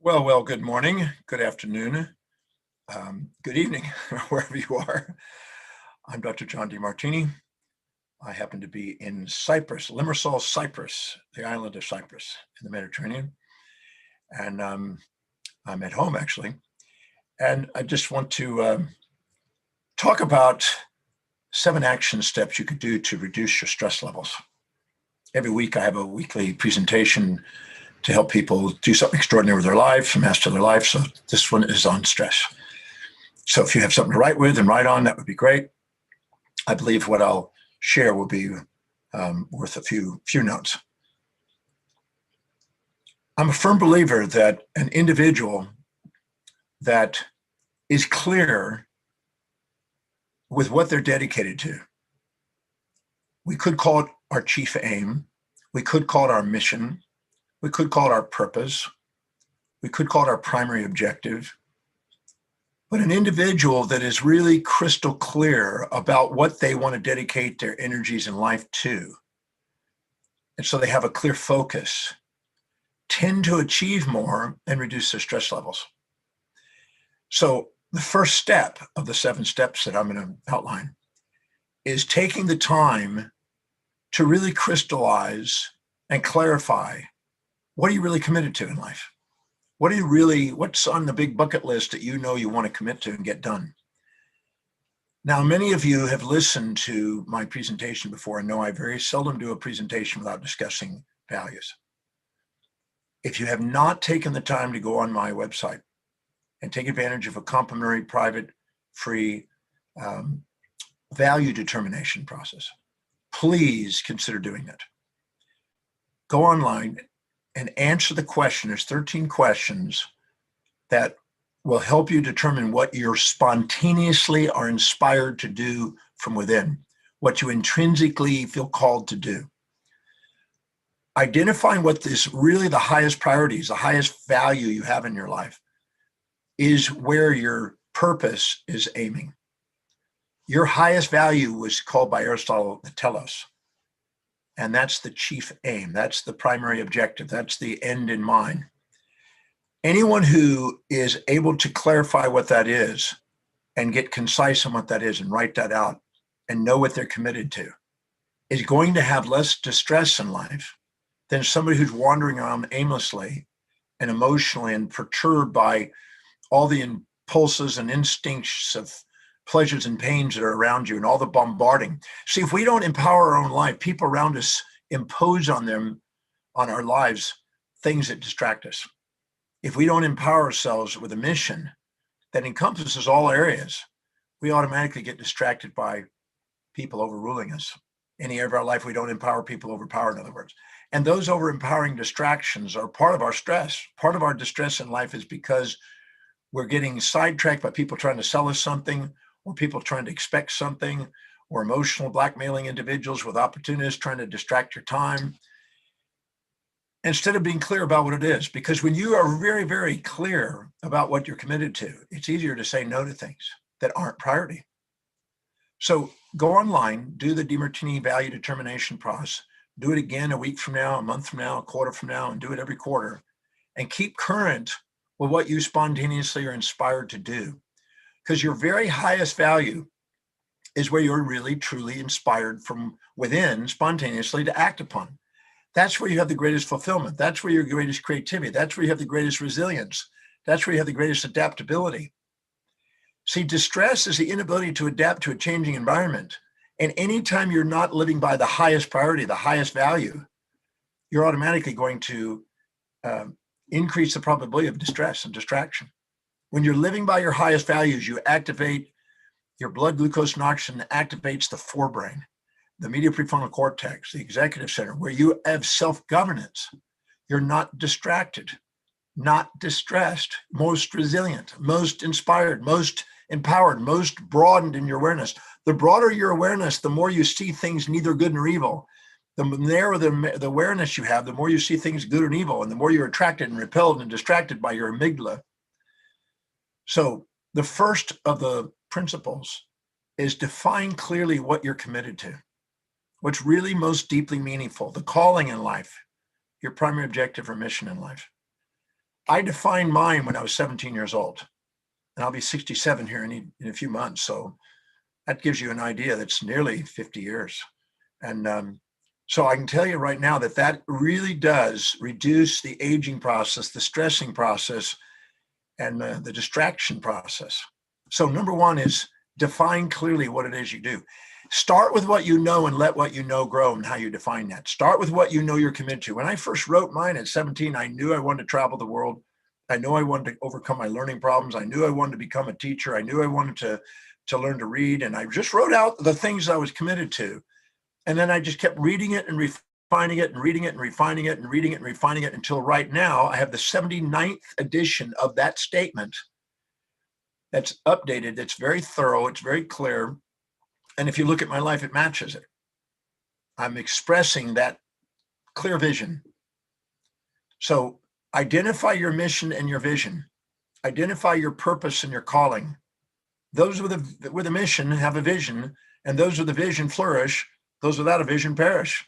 Well, good morning, good afternoon, good evening, wherever you are. I'm Dr. John Demartini. I happen to be in Cyprus, Limassol, Cyprus, the island of Cyprus in the Mediterranean. And I'm at home, actually. And I just want to talk about 7 action steps you could do to reduce your stress levels. Every week, I have a weekly presentation to help people do something extraordinary with their life, master their life. So this one is on stress. So if you have something to write with and write on, that would be great. I believe what I'll share will be worth a few notes. I'm a firm believer that an individual that is clear with what they're dedicated to, we could call it our chief aim, we could call it our mission, we could call it our purpose, we could call it our primary objective. But an individual that is really crystal clear about what they want to dedicate their energies in life to, and so they have a clear focus, tend to achieve more and reduce their stress levels. So the first step of the 7 steps that I'm going to outline is taking the time to really crystallize and clarify, what are you really committed to in life? What's on the big bucket list that you know you want to commit to and get done? Now, many of you have listened to my presentation before and know I very seldom do a presentation without discussing values. If you have not taken the time to go on my website and take advantage of a complimentary, private, free value determination process, please consider doing that. Go online and answer the question. There's 13 questions that will help you determine what you're spontaneously are inspired to do from within, what you intrinsically feel called to do. Identifying what is really the highest priorities, the highest value you have in your life, is where your purpose is aiming. Your highest value was called by Aristotle the telos. And that's the chief aim. That's the primary objective. That's the end in mind. Anyone who is able to clarify what that is and get concise on what that is and write that out and know what they're committed to is going to have less distress in life than somebody who's wandering around aimlessly and emotionally and perturbed by all the impulses and instincts of pleasures and pains that are around you and all the bombarding. See, if we don't empower our own life, people around us impose on our lives, things that distract us. If we don't empower ourselves with a mission that encompasses all areas, we automatically get distracted by people overruling us. Any area of our life we don't empower, people overpower, in other words. And those over-empowering distractions are part of our stress. Part of our distress in life is because we're getting sidetracked by people trying to sell us something, or people trying to expect something, or emotional blackmailing individuals with opportunists trying to distract your time, instead of being clear about what it is. Because when you are very, very clear about what you're committed to, it's easier to say no to things that aren't priority. So go online, do the Demartini value determination process, do it again a week from now, a month from now, a quarter from now, and do it every quarter, and keep current with what you spontaneously are inspired to do. Because your very highest value is where you're really, truly inspired from within spontaneously to act upon. That's where you have the greatest fulfillment. That's where your greatest creativity. That's where you have the greatest resilience. That's where you have the greatest adaptability. See, distress is the inability to adapt to a changing environment. And anytime you're not living by the highest priority, the highest value, you're automatically going to increase the probability of distress and distraction. When you're living by your highest values, you activate your blood glucose and oxygen, activates the forebrain, the medial prefrontal cortex, the executive center, where you have self-governance. You're not distracted, not distressed, most resilient, most inspired, most empowered, most broadened in your awareness. The broader your awareness, the more you see things neither good nor evil. The narrower the awareness you have, the more you see things good and evil, and the more you're attracted and repelled and distracted by your amygdala. So the first of the principles is define clearly what you're committed to, what's really most deeply meaningful, the calling in life, your primary objective or mission in life. I defined mine when I was 17 years old, and I'll be 67 here in a few months. So that gives you an idea. That's nearly 50 years. And so I can tell you right now that that really does reduce the aging process, the stressing process, and the distraction process. So number one is define clearly what it is you do. Start with what you know and let what you know grow and how you define that. Start with what you know you're committed to. When I first wrote mine at 17, I knew I wanted to travel the world. I knew I wanted to overcome my learning problems. I knew I wanted to become a teacher. I knew I wanted to learn to read. And I just wrote out the things I was committed to. And then I just kept reading it and refining it and reading it and refining it and reading it and refining it until right now I have the 79th edition of that statement that's updated. It's very thorough. It's very clear. And if you look at my life, it matches it. I'm expressing that clear vision. So identify your mission and your vision. Identify your purpose and your calling. Those with a mission have a vision, and those with a vision flourish. Those without a vision perish.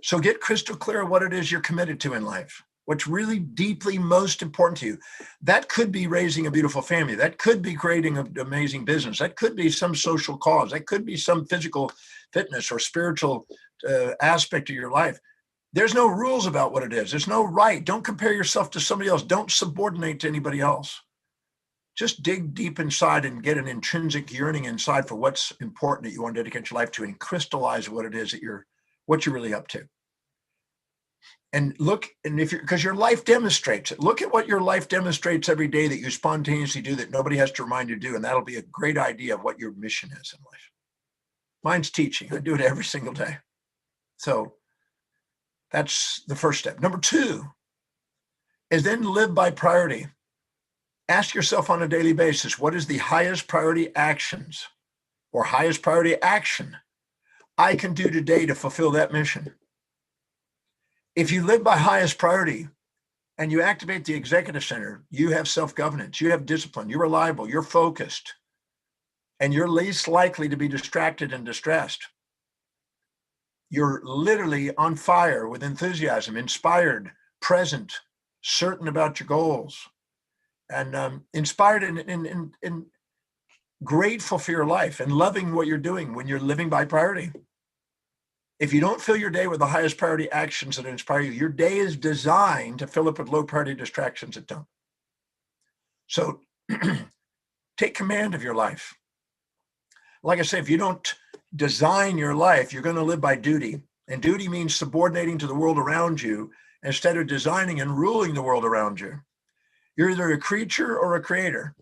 So get crystal clear what it is you're committed to in life. What's really deeply most important to you. That could be raising a beautiful family. That could be creating an amazing business. That could be some social cause. That could be some physical fitness or spiritual aspect of your life. There's no rules about what it is. There's no right. Don't compare yourself to somebody else. Don't subordinate to anybody else. Just dig deep inside and get an intrinsic yearning inside for what's important that you want to dedicate your life to, and crystallize what it is that you're really up to. And look, and because your life demonstrates it, look at what your life demonstrates every day that you spontaneously do that nobody has to remind you to do. And that'll be a great idea of what your mission is in life. Mine's teaching. I do it every single day. So that's the first step. Number two is then live by priority. Ask yourself on a daily basis, what is the highest priority actions or highest priority action I can do today to fulfill that mission? If you live by highest priority and you activate the executive center, you have self-governance, you have discipline, you're reliable, you're focused, and you're least likely to be distracted and distressed. You're literally on fire with enthusiasm, inspired, present, certain about your goals, and inspired and grateful for your life and loving what you're doing when you're living by priority. If you don't fill your day with the highest priority actions that inspire you, your day is designed to fill up with low priority distractions that don't. So take command of your life. Like I say, if you don't design your life, you're going to live by duty. And duty means subordinating to the world around you instead of designing and ruling the world around you. You're either a creature or a creator.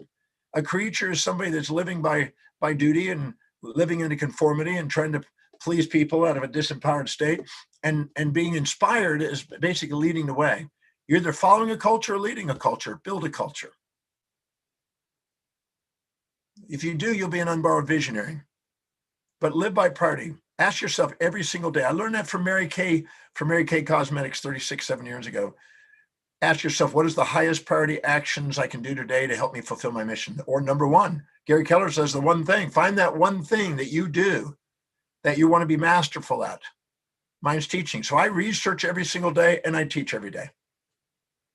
A creature is somebody that's living by duty and living in a conformity and trying to please people out of a disempowered state. And being inspired is basically leading the way. You're either following a culture or leading a culture. Build a culture. If you do, you'll be an unborrowed visionary. But live by priority. Ask yourself every single day. I learned that from Mary Kay Cosmetics 7 years ago. Ask yourself, what is the highest priority actions I can do today to help me fulfill my mission? Or number one, Gary Keller says the one thing. Find that one thing that you do that you want to be masterful at. Mine's teaching. So I research every single day and I teach every day.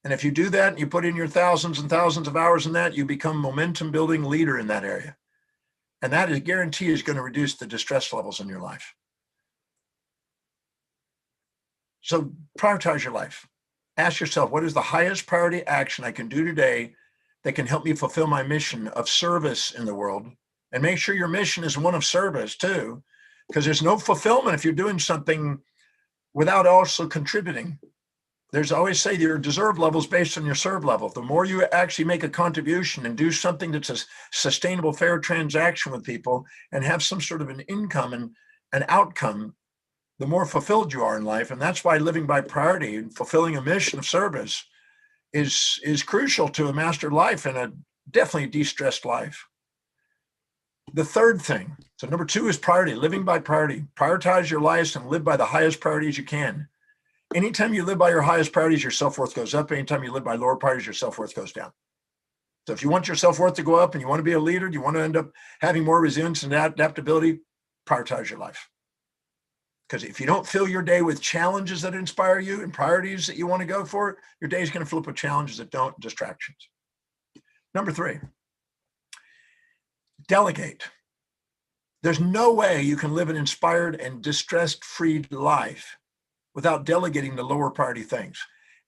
And if you do that and you put in your thousands and thousands of hours in that, you become momentum building leader in that area. And that is guaranteed is going to reduce the distress levels in your life. So prioritize your life. Ask yourself, what is the highest priority action I can do today that can help me fulfill my mission of service in the world? And make sure your mission is one of service too, because there's no fulfillment if you're doing something without also contributing. There's always say your deserve level is based on your serve level. The more you actually make a contribution and do something that's a sustainable, fair transaction with people and have some sort of an income and an outcome, the more fulfilled you are in life. And that's why living by priority and fulfilling a mission of service is crucial to a mastered life and a definitely de-stressed life. The third thing, so number two is priority, living by priority. Prioritize your lives and live by the highest priorities you can. Anytime you live by your highest priorities, your self-worth goes up. Anytime you live by lower priorities, your self-worth goes down. So if you want your self-worth to go up and you want to be a leader, you want to end up having more resilience and adaptability, prioritize your life. Because if you don't fill your day with challenges that inspire you and priorities that you want to go for, your day is going to fill up with challenges that don't, distractions. Number 3, delegate. There's no way you can live an inspired and distress-free life without delegating the lower priority things.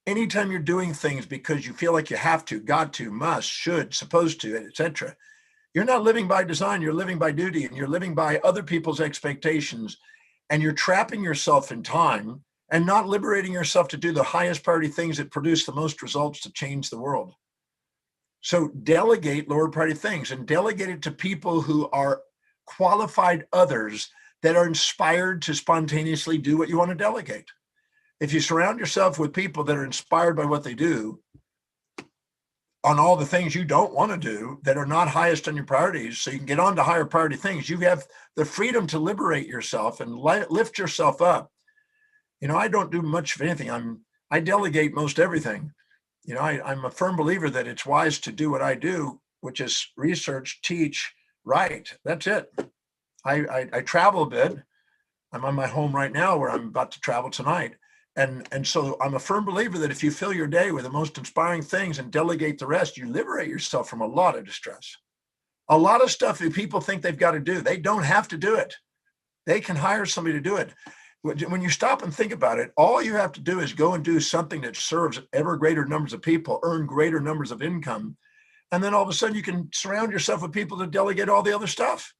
Anytime you're doing things because you feel like you have to, got to, must, should, supposed to, etc., you're not living by design, you're living by duty, and you're living by other people's expectations, and you're trapping yourself in time and not liberating yourself to do the highest priority things that produce the most results to change the world. So delegate lower priority things and delegate it to people who are qualified others that are inspired to spontaneously do what you want to delegate. If you surround yourself with people that are inspired by what they do on all the things you don't want to do that are not highest on your priorities, so you can get on to higher priority things, you have the freedom to liberate yourself and lift yourself up. I don't do much of anything. I delegate most everything. I'm a firm believer that it's wise to do what I do, which is research, teach, write. That's it. I travel a bit. I'm on my home right now where I'm about to travel tonight. And so I'm a firm believer that if you fill your day with the most inspiring things and delegate the rest, you liberate yourself from a lot of distress. A lot of stuff that people think they've got to do, they don't have to do it. They can hire somebody to do it. When you stop and think about it, all you have to do is go and do something that serves ever greater numbers of people, earn greater numbers of income. And then all of a sudden you can surround yourself with people to delegate all the other stuff.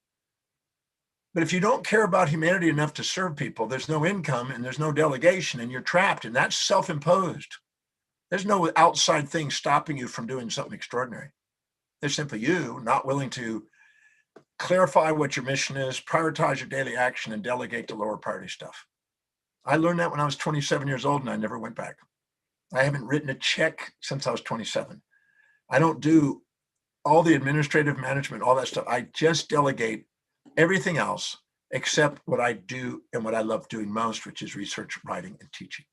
But if you don't care about humanity enough to serve people, there's no income and there's no delegation and you're trapped, and that's self-imposed. There's no outside thing stopping you from doing something extraordinary. There's simply you not willing to clarify what your mission is, prioritize your daily action, and delegate the lower priority stuff. I learned that when I was 27 years old and I never went back. I haven't written a check since I was 27. I don't do all the administrative management, all that stuff. I just delegate everything else except what I do and what I love doing most, which is research, writing, and teaching.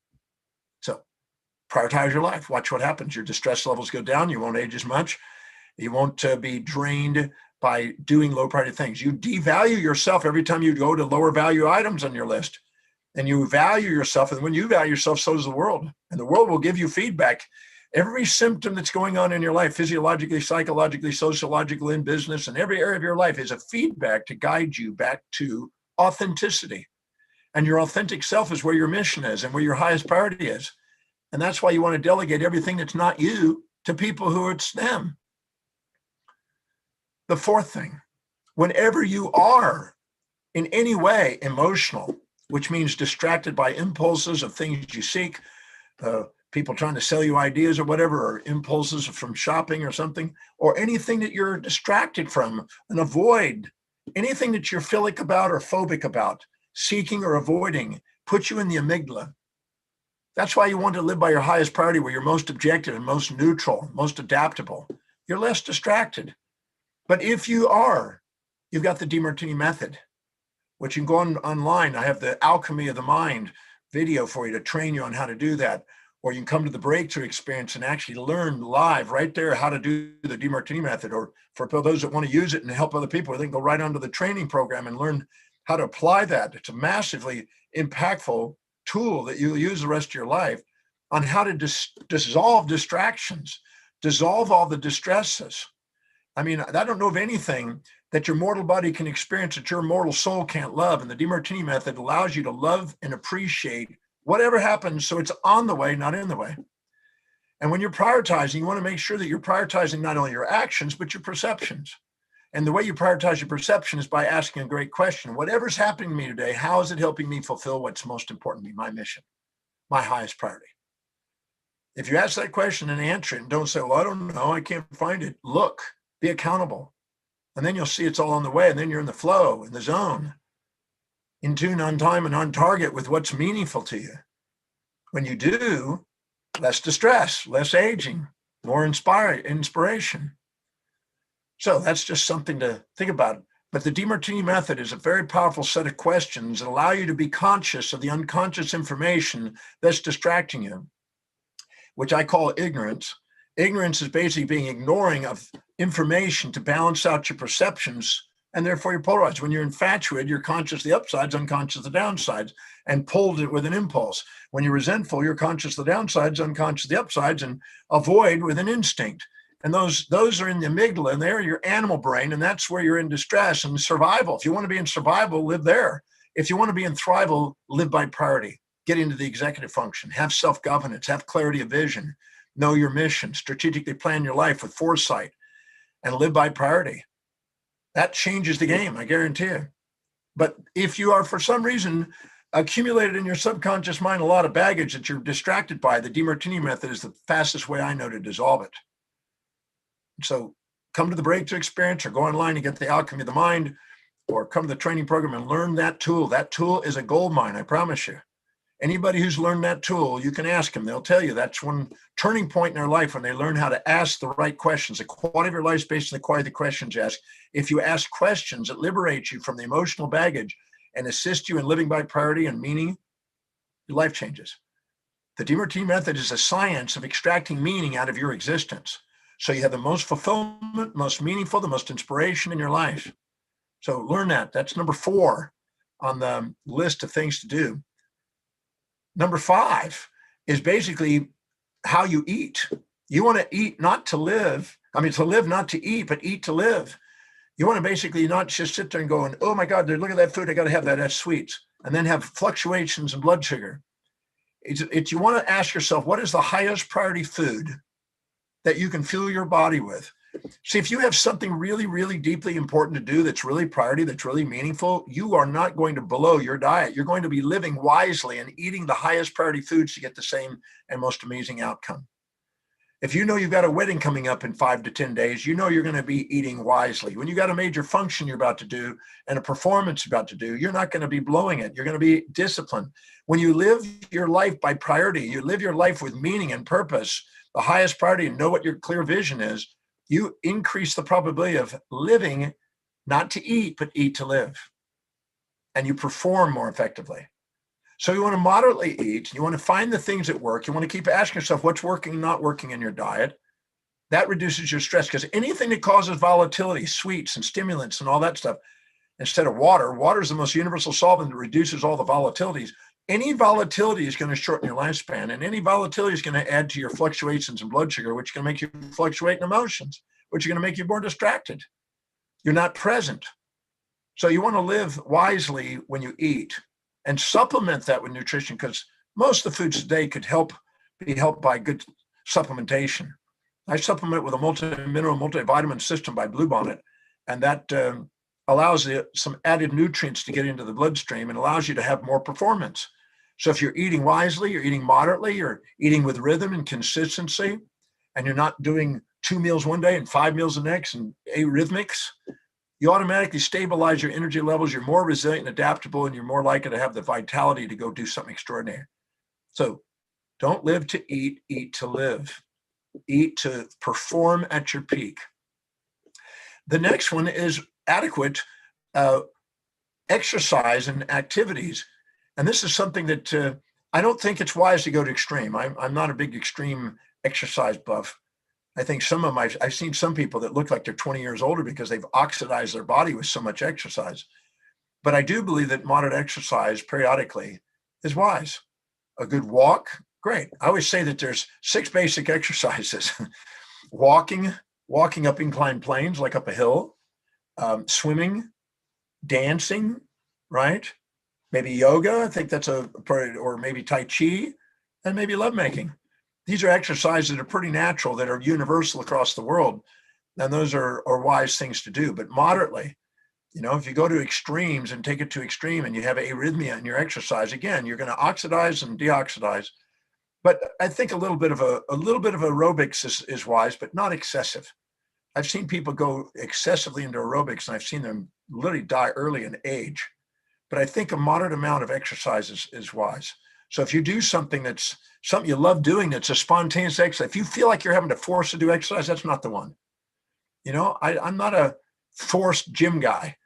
So prioritize your life. Watch what happens. Your distress levels go down. You won't age as much. You won't be drained by doing low priority things. You devalue yourself every time you go to lower value items on your list. And you value yourself. And when you value yourself, so does the world. And the world will give you feedback. Every symptom that's going on in your life, physiologically, psychologically, sociologically, in business, and every area of your life is a feedback to guide you back to authenticity. And your authentic self is where your mission is and where your highest priority is. And that's why you want to delegate everything that's not you to people who it's them. The fourth thing, whenever you are in any way emotional, which means distracted by impulses of things you seek, people trying to sell you ideas or whatever, or impulses from shopping or something, or anything that you're distracted from, and avoid anything that you're philic about or phobic about, seeking or avoiding, put you in the amygdala. That's why you want to live by your highest priority, where you're most objective and most neutral, most adaptable. You're less distracted. But if you are, you've got the Demartini method, which you can go online. I have the Alchemy of the Mind video for you to train you on how to do that. Or you can come to the breakthrough experience and actually learn live right there how to do the Demartini method. Or for those that want to use it and help other people, they can go right onto the training program and learn how to apply that. It's a massively impactful tool that you'll use the rest of your life on how to dissolve distractions, dissolve all the distresses. I mean, I don't know of anything that your mortal body can experience that your mortal soul can't love. And the Demartini method allows you to love and appreciate whatever happens, so it's on the way, not in the way. And when you're prioritizing, you want to make sure that you're prioritizing not only your actions, but your perceptions. And the way you prioritize your perception is by asking a great question. Whatever's happening to me today, how is it helping me fulfill what's most important to me, my mission, my highest priority? If you ask that question and answer it and don't say, well, I don't know, I can't find it. Look, be accountable. And then you'll see it's all on the way. And then you're in the flow, in the zone, in tune, on time, and on target with what's meaningful to you. When you do, less distress, less aging, more inspiration. So that's just something to think about. But the Demartini method is a very powerful set of questions that allow you to be conscious of the unconscious information that's distracting you, which I call ignorance. Ignorance is basically being ignoring of information to balance out your perceptions and therefore you're polarized. When you're infatuated, you're conscious of the upsides, unconscious of the downsides, and pulled it with an impulse. When you're resentful, you're conscious of the downsides, unconscious of the upsides, and avoid with an instinct. And those are in the amygdala, and they're your animal brain, and that's where you're in distress and survival. If you want to be in survival, live there. If you want to be in thrival, live by priority. Get into the executive function, have self-governance, have clarity of vision, know your mission, strategically plan your life with foresight, and live by priority. That changes the game, I guarantee you. But if you are, for some reason, accumulated in your subconscious mind a lot of baggage that you're distracted by, the Demartini method is the fastest way I know to dissolve it. So come to the breakthrough experience, or go online and get the alchemy of the mind, or come to the training program and learn that tool. That tool is a gold mine, I promise you. Anybody who's learned that tool, you can ask them. They'll tell you that's one turning point in their life when they learn how to ask the right questions. The quality of your life is based on the quality of the questions you ask. If you ask questions, it liberates you from the emotional baggage and assists you in living by priority and meaning. Your life changes. The Demartini method is a science of extracting meaning out of your existence, so you have the most fulfillment, most meaningful, the most inspiration in your life. So learn that. That's number 4 on the list of things to do. Number 5 is basically how you eat. You want to eat not to live. I mean, to live not to eat, but eat to live. You want to basically not just sit there and go, oh my God, look at that food. I got to have that. That's sweets. And then have fluctuations in blood sugar. You want to ask yourself, what is the highest priority food that you can fuel your body with? See, if you have something really, really deeply important to do that's really priority, that's really meaningful, you are not going to blow your diet. You're going to be living wisely and eating the highest priority foods to get the same and most amazing outcome. If you know you've got a wedding coming up in 5 to 10 days, you know you're going to be eating wisely. When you got a major function you're about to do and a performance you're about to do, you're not going to be blowing it. You're going to be disciplined. When you live your life by priority, you live your life with meaning and purpose, the highest priority, and know what your clear vision is, you increase the probability of living not to eat, but eat to live. And you perform more effectively. So you want to moderately eat. You want to find the things that work. You want to keep asking yourself what's working, not working in your diet. That reduces your stress, because anything that causes volatility, sweets and stimulants and all that stuff, instead of water is the most universal solvent that reduces all the volatilities. Any volatility is going to shorten your lifespan, and any volatility is going to add to your fluctuations in blood sugar, which is going to make you fluctuate in emotions, which are going to make you more distracted. You're not present. So you want to live wisely when you eat and supplement that with nutrition, because most of the foods today could be helped by good supplementation. I supplement with a multi-mineral, multivitamin system by Bluebonnet, and that allows some added nutrients to get into the bloodstream and allows you to have more performance. So if you're eating wisely, you're eating moderately, you're eating with rhythm and consistency, and you're not doing 2 meals one day and 5 meals the next and arrhythmics, you automatically stabilize your energy levels. You're more resilient and adaptable, and you're more likely to have the vitality to go do something extraordinary. So don't live to eat, eat to live. Eat to perform at your peak. The next one is adequate exercise and activities. And this is something that I don't think it's wise to go to extreme. I'm not a big extreme exercise buff. I think I've seen some people that look like they're 20 years older because they've oxidized their body with so much exercise. But I do believe that moderate exercise periodically is wise. A good walk, great. I always say that there's 6 basic exercises. Walking up inclined planes, like up a hill, swimming, dancing, right? Maybe yoga, I think that's or maybe Tai Chi, and maybe lovemaking. These are exercises that are pretty natural, that are universal across the world. And those are wise things to do, but moderately. If you go to extremes and take it to extreme and you have arrhythmia in your exercise, again, you're going to oxidize and deoxidize. But I think a little bit of aerobics is wise, but not excessive. I've seen people go excessively into aerobics, and I've seen them literally die early in age. But I think a moderate amount of exercise is wise. So if you do something that's something you love doing, that's a spontaneous exercise, if you feel like you're having to force to do exercise, that's not the one. I'm not a forced gym guy,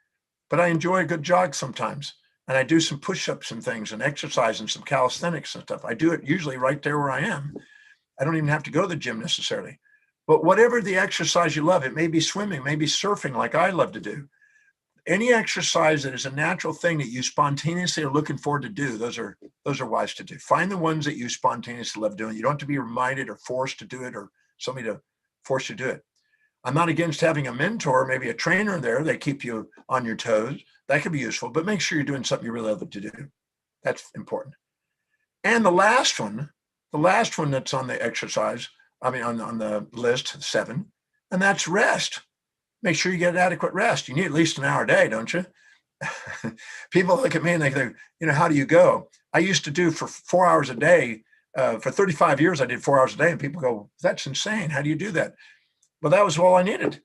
but I enjoy a good jog sometimes. And I do some push-ups and things and exercise and some calisthenics and stuff. I do it usually right there where I am. I don't even have to go to the gym necessarily. But whatever the exercise you love, it may be swimming, maybe surfing like I love to do. any exercise that is a natural thing that you spontaneously are looking forward to do, those are wise to do. Find the ones that you spontaneously love doing. You don't have to be reminded or forced to do it or somebody to force you to do it. I'm not against having a mentor, maybe a trainer there. They keep you on your toes. That could be useful, but make sure you're doing something you really love to do. That's important. And the last one that's on the exercise, on the list, 7, and that's rest. Make sure you get adequate rest. You need at least an hour a day, don't you? People look at me and they think, how do you go? I used to do for 4 hours a day. For 35 years, I did 4 hours a day, and people go, that's insane. How do you do that? Well, that was all I needed.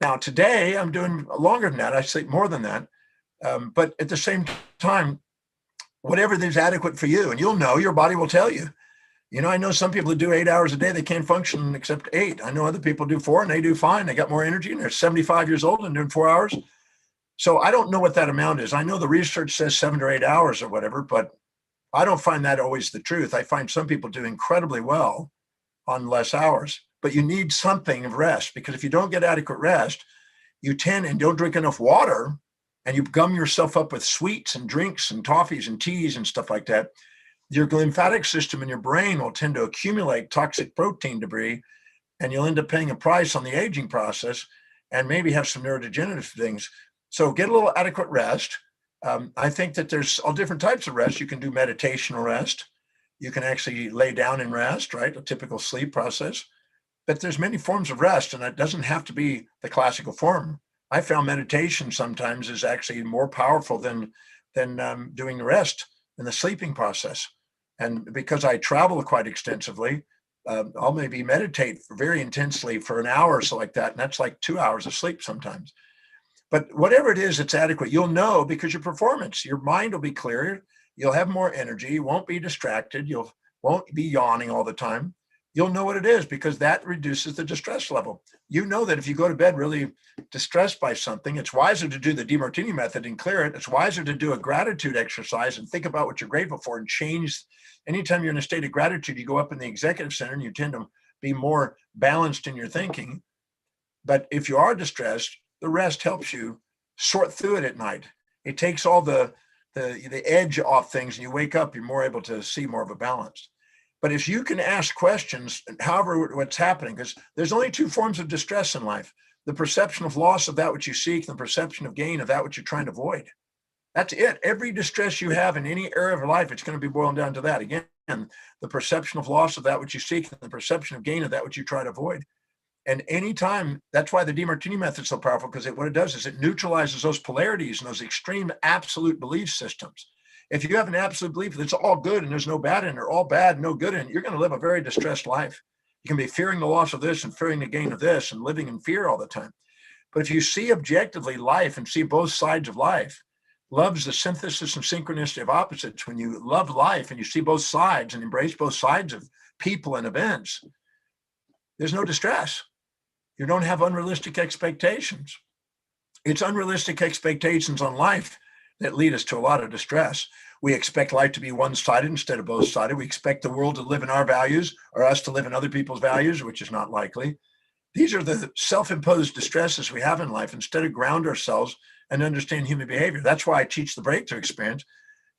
Now, today, I'm doing longer than that. I sleep more than that. But at the same time, whatever is adequate for you, and you'll know, your body will tell you. I know some people that do 8 hours a day, they can't function except 8. I know other people do 4 and they do fine. They got more energy and they're 75 years old and doing 4 hours. So I don't know what that amount is. I know the research says 7 to 8 hours or whatever, but I don't find that always the truth. I find some people do incredibly well on less hours, but you need something of rest, because if you don't get adequate rest, you tend and don't drink enough water, and you gum yourself up with sweets and drinks and toffees and teas and stuff like that, your lymphatic system and your brain will tend to accumulate toxic protein debris, and you'll end up paying a price on the aging process and maybe have some neurodegenerative things. So get a little adequate rest. I think that there's all different types of rest. You can do meditational rest. You can actually lay down and rest, right? A typical sleep process. But there's many forms of rest, and it doesn't have to be the classical form. I found meditation sometimes is actually more powerful than doing the rest in the sleeping process. And because I travel quite extensively, I'll maybe meditate very intensely for an hour or so like that. And that's like 2 hours of sleep sometimes. But whatever it is, it's adequate. You'll know because your mind will be clearer. You'll have more energy. You won't be distracted. You won't be yawning all the time. You'll know what it is because that reduces the distress level. You know that if you go to bed really distressed by something, it's wiser to do the Demartini method and clear it. It's wiser to do a gratitude exercise and think about what you're grateful for and change. Anytime you're in a state of gratitude, you go up in the executive center and you tend to be more balanced in your thinking. But if you are distressed, the rest helps you sort through it at night. It takes all the edge off things, and you wake up, you're more able to see more of a balance. But if you can ask questions, however, what's happening, because there's only 2 forms of distress in life: the perception of loss of that which you seek, and the perception of gain of that which you're trying to avoid. That's it. Every distress you have in any area of your life, it's going to be boiled down to that. Again, the perception of loss of that which you seek, and the perception of gain of that which you try to avoid. And anytime, that's why the Demartini method is so powerful, because what it does is it neutralizes those polarities and those extreme absolute belief systems. If you have an absolute belief that it's all good and there's no bad in it, or all bad, no good in it, you're going to live a very distressed life. You can be fearing the loss of this and fearing the gain of this and living in fear all the time. But if you see objectively life and see both sides of life, love's the synthesis and synchronicity of opposites. When you love life and you see both sides and embrace both sides of people and events, there's no distress. You don't have unrealistic expectations. It's unrealistic expectations on life that lead us to a lot of distress. We expect life to be one-sided instead of both-sided. We expect the world to live in our values or us to live in other people's values, which is not likely. These are the self-imposed distresses we have in life instead of ground ourselves and understand human behavior. That's why I teach the breakthrough experience,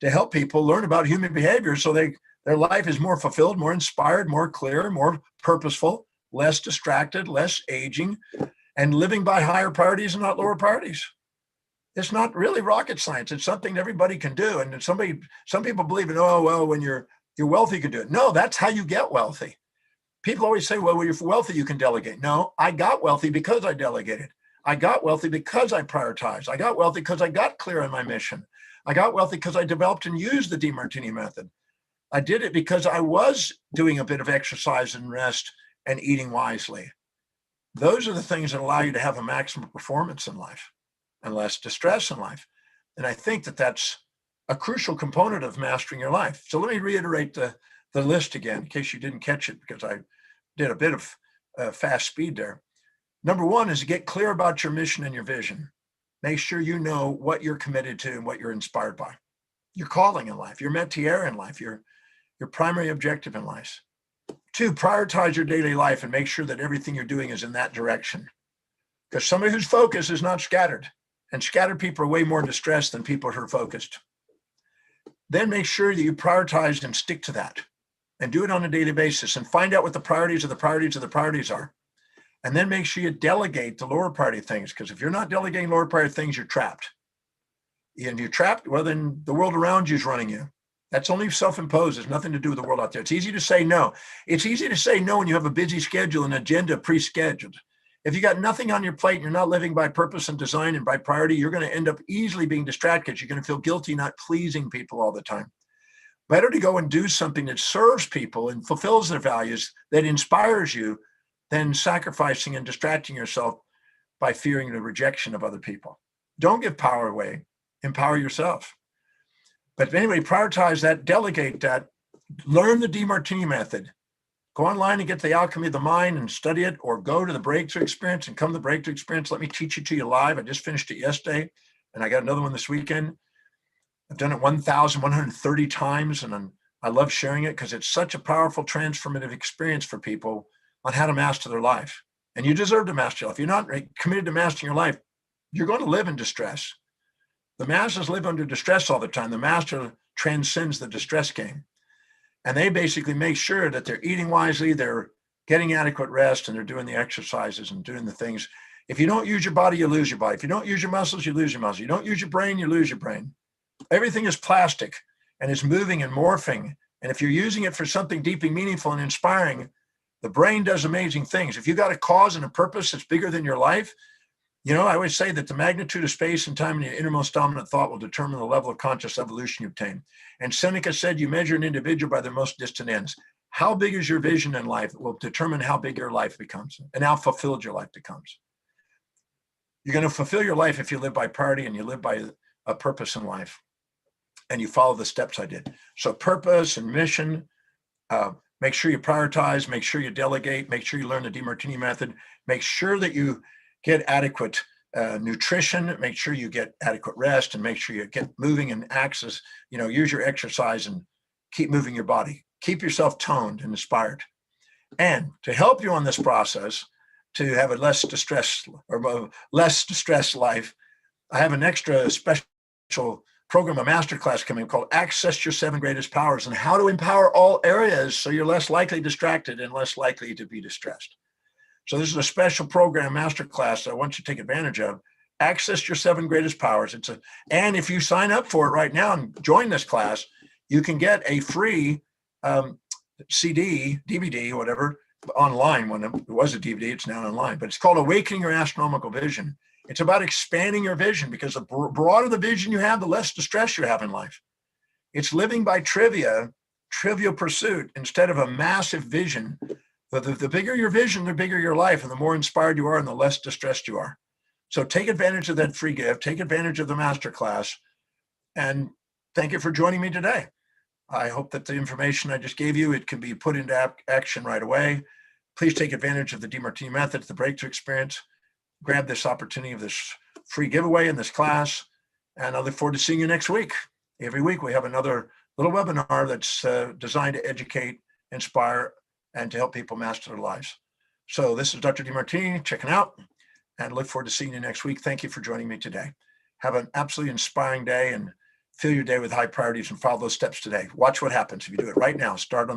to help people learn about human behavior so their life is more fulfilled, more inspired, more clear, more purposeful, less distracted, less aging, and living by higher priorities and not lower priorities. It's not really rocket science. It's something that everybody can do. And some people believe in, oh, well, when you're wealthy, you can do it. No, that's how you get wealthy. People always say, well, when you're wealthy, you can delegate. No, I got wealthy because I delegated. I got wealthy because I prioritized. I got wealthy because I got clear on my mission. I got wealthy because I developed and used the Demartini method. I did it because I was doing a bit of exercise and rest and eating wisely. Those are the things that allow you to have a maximum performance in life and less distress in life. And I think that that's a crucial component of mastering your life. So let me reiterate the list again, in case you didn't catch it, because I did a bit of fast speed there. Number 1 is to get clear about your mission and your vision. Make sure you know what you're committed to and what you're inspired by. Your calling in life, your métier in life, your primary objective in life. 2, prioritize your daily life and make sure that everything you're doing is in that direction. Because somebody whose focus is not scattered. And scattered people are way more distressed than people who are focused. Then make sure that you prioritize and stick to that and do it on a daily basis and find out what the priorities of the priorities of the priorities are. And then make sure you delegate the lower priority things, because if you're not delegating lower priority things, you're trapped. And you're trapped, well, then the world around you is running you. That's only self-imposed. There's nothing to do with the world out there. It's easy to say no. It's easy to say no when you have a busy schedule and agenda pre-scheduled. If you got nothing on your plate and you're not living by purpose and design and by priority, you're going to end up easily being distracted. You're going to feel guilty not pleasing people all the time. Better to go and do something that serves people and fulfills their values, that inspires you, than sacrificing and distracting yourself by fearing the rejection of other people. Don't give power away. Empower yourself. But anyway, prioritize that, delegate that, learn the Demartini method. Go online and get the alchemy of the mind and study it, or go to the breakthrough experience and come to the breakthrough experience. Let me teach it to you live. I just finished it yesterday, and I got another one this weekend. I've done it 1,130 times, and I love sharing it because it's such a powerful transformative experience for people on how to master their life. And you deserve to master your life. If you're not committed to mastering your life, you're going to live in distress. The masters live under distress all the time. The master transcends the distress game. And they basically make sure that they're eating wisely, they're getting adequate rest, and they're doing the exercises and doing the things. If you don't use your body, you lose your body. If you don't use your muscles, you lose your muscles. You don't use your brain, you lose your brain. Everything is plastic and is moving and morphing. And if you're using it for something deeply meaningful and inspiring, the brain does amazing things. If you got a cause and a purpose that's bigger than your life, I always say that the magnitude of space and time in your innermost dominant thought will determine the level of conscious evolution you obtain. And Seneca said, you measure an individual by their most distant ends. How big is your vision in life will determine how big your life becomes and how fulfilled your life becomes. You're going to fulfill your life if you live by priority and you live by a purpose in life and you follow the steps I did. So purpose and mission, make sure you prioritize, make sure you delegate, make sure you learn the Demartini method, make sure that you get adequate nutrition, make sure you get adequate rest, and make sure you get moving and access, use your exercise and keep moving your body. Keep yourself toned and inspired. And to help you on this process, to have a less distressed life, I have an extra special program, a masterclass coming called Access Your 7 Greatest Powers, and how to empower all areas so you're less likely distracted and less likely to be distressed. So this is a special program masterclass that I want you to take advantage of. Access Your 7 Greatest Powers. And if you sign up for it right now and join this class, you can get a free CD, DVD, whatever, online. When it was a DVD, it's now online. But it's called Awakening Your Astronomical Vision. It's about expanding your vision, because the broader the vision you have, the less distress you have in life. It's living by trivial pursuit instead of a massive vision. The bigger your vision, the bigger your life, and the more inspired you are and the less distressed you are. So take advantage of that free gift, take advantage of the masterclass, and thank you for joining me today. I hope that the information I just gave you, it can be put into action right away. Please take advantage of the Demartini method, the breakthrough experience. Grab this opportunity of this free giveaway in this class, and I look forward to seeing you next week. Every week we have another little webinar that's designed to educate, inspire, and to help people master their lives. So this is Dr. Demartini checking out, and look forward to seeing you next week. Thank you for joining me today. Have an absolutely inspiring day and fill your day with high priorities and follow those steps today. Watch what happens if you do it right now. Start on the